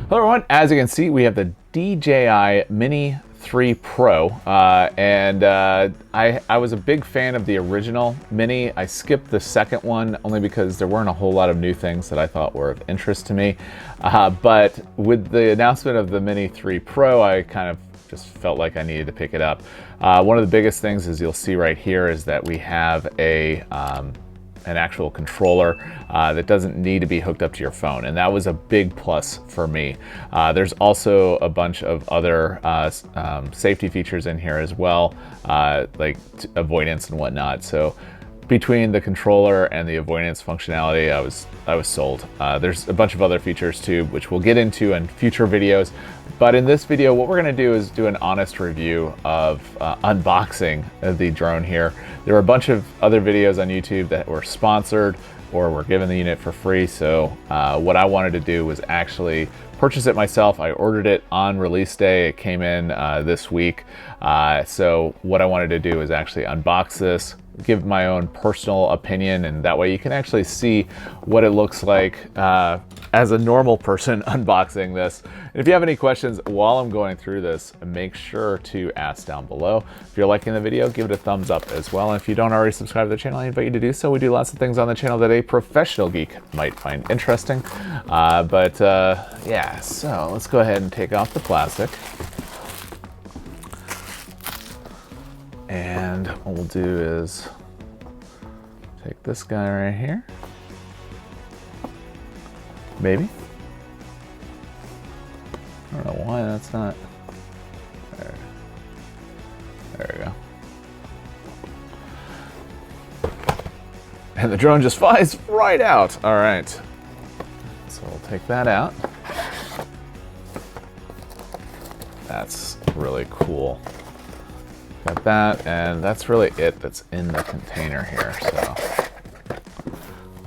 Hello everyone, as you can see we have the DJI Mini 3 Pro and I was a big fan of the original Mini. I skipped the second one only because there weren't a whole lot of new things that I thought were of interest to me, but with the announcement of the Mini 3 Pro I kind of just felt like I needed to pick it up. One of the biggest things, as you'll see right here, is that we have an actual controller that doesn't need to be hooked up to your phone, and that was a big plus for me. There's also a bunch of other safety features in here as well, like avoidance and whatnot. So between the controller and the avoidance functionality, I was sold. There's a bunch of other features too, which we'll get into in future videos. But in this video, what we're gonna do is do an honest review of unboxing the drone here. There were a bunch of other videos on YouTube that were sponsored or were given the unit for free. So what I wanted to do was actually purchase it myself. I ordered it on release day. It came in this week. So what I wanted to do is actually unbox this, give my own personal opinion, and that way you can actually see what it looks like as a normal person unboxing this. And if you have any questions while I'm going through this, make sure to ask down below. If you're liking the video, give it a thumbs up as well. And if you don't already subscribe to the channel, I invite you to do so. We do lots of things on the channel that a professional geek might find interesting. Yeah, so let's go ahead and take off the plastic. And what we'll do is take this guy right here. Maybe. I don't know why that's not. There we go. And the drone just flies right out. All right. So we'll take that out. That's really cool. Got that, and that's really it that's in the container here. So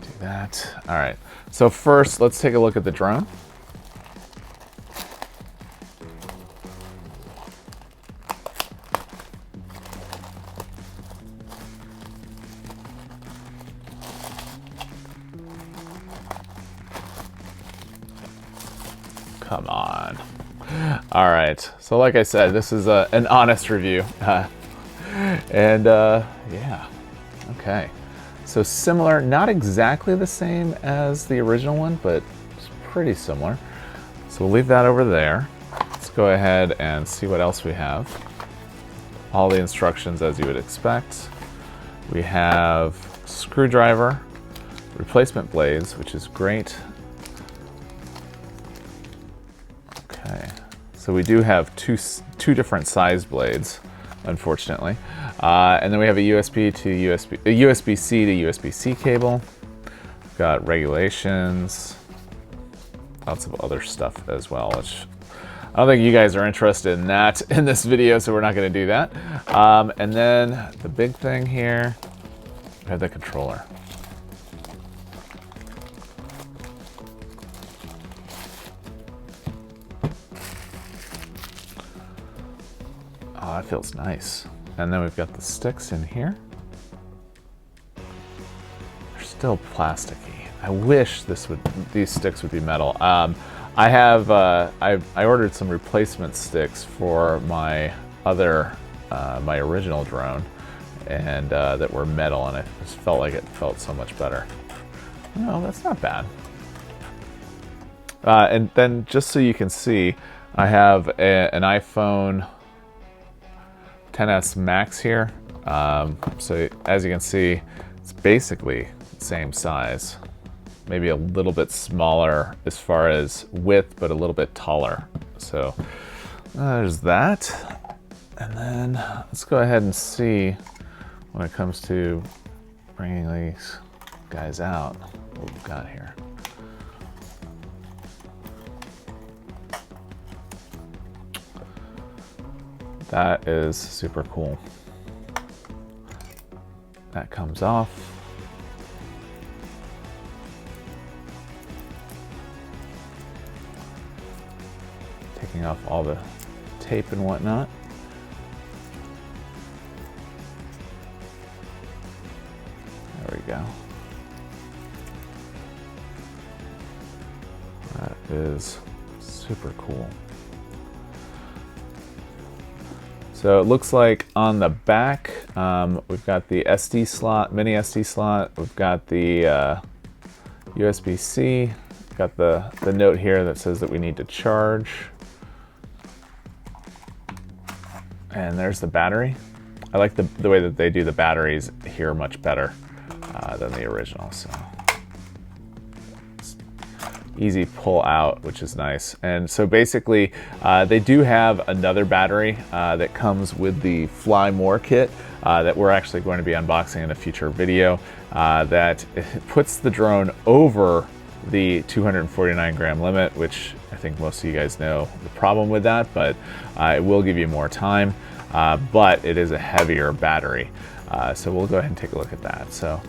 do that. All right. So first, let's take a look at the drone. Come on. All right, so like I said, this is an honest review. Yeah, okay. So similar, not exactly the same as the original one, but it's pretty similar. So we'll leave that over there. Let's go ahead and see what else we have. All the instructions as you would expect. We have screwdriver, replacement blades, which is great. Okay. So we do have two different size blades, unfortunately. And then we have a USB-C to USB-C cable. We've got regulations, lots of other stuff as well, which I don't think you guys are interested in that in this video, so we're not gonna do that. And then the big thing here, we have the controller. Oh, that feels nice. And then we've got the sticks in here. They're still plasticky. I wish these sticks would be metal. I ordered some replacement sticks for my other, my original drone, and that were metal, and I just felt like it felt so much better. No, that's not bad. And then just so you can see, I have an iPhone XS Max here. So as you can see, it's basically the same size, maybe a little bit smaller as far as width, but a little bit taller. So there's that. And then let's go ahead and see when it comes to bringing these guys out, what we've got here. That is super cool. That comes off. Taking off all the tape and whatnot. There we go. That is super cool. So it looks like on the back, we've got the SD slot, mini SD slot. We've got the USB-C. Got the note here that says that we need to charge. And there's the battery. I like the way that they do the batteries here much better than the original. So it's easy pull out, which is nice. And so basically, they do have another battery that comes with the Fly More kit that we're actually going to be unboxing in a future video that puts the drone over the 249 gram limit, which I think most of you guys know the problem with that, but it will give you more time, but it is a heavier battery. So we'll go ahead and take a look at that. So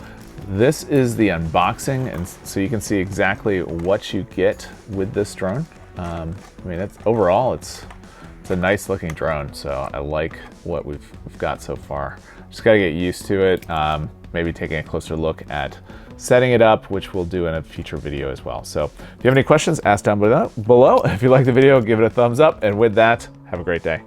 this is the unboxing, and so you can see exactly what you get with this drone. I mean, overall it's a nice looking drone, so I like what we've got so far. Just gotta get used to it, maybe taking a closer look at setting it up, which we'll do in a future video as well. So if you have any questions, ask down below. If you like the video, give it a thumbs up, and with that, have a great day.